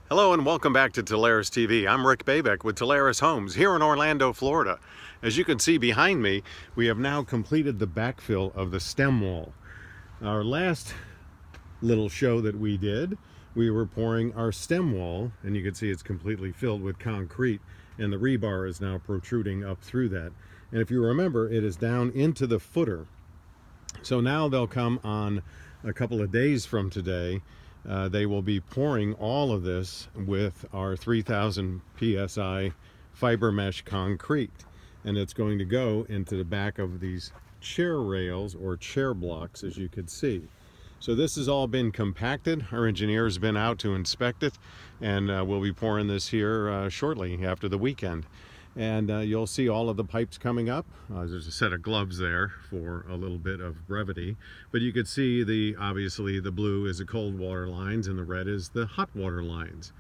Hello and welcome back to Tolaris TV. I'm Rick Babeck with Tolaris Homes here in Orlando, Florida. As you can see behind me, we have now completed the backfill of the stem wall. Our last little show that we did, we were pouring our stem wall, and you can see it's completely filled with concrete, and the rebar is now protruding up through that. And if you remember, it is down into the footer. So now they'll come on a couple of days from today. They will be pouring all of this with our 3000 psi fiber mesh concrete, and it's going to go into the back of these chair rails or chair blocks, as you could see. So this has all been compacted. Our engineer's been out to inspect it, and we'll be pouring this here shortly after the weekend. And you'll see all of the pipes coming up. There's a set of gloves there for a little bit of brevity, but you could see obviously the blue is the cold water lines and the red is the hot water lines.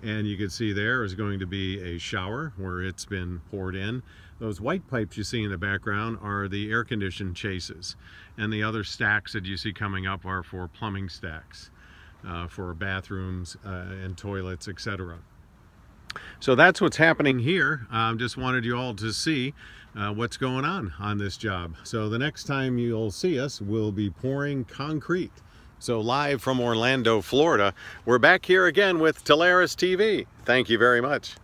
And you can see there is going to be a shower where it's been poured in. Those white pipes you see in the background are the air conditioned chases, and the other stacks that you see coming up are for plumbing stacks for bathrooms and toilets, etc. So that's what's happening here. Just wanted you all to see what's going on this job. So the next time you'll see us, we'll be pouring concrete. So live from Orlando, Florida, we're back here again with Tolaris TV. Thank you very much.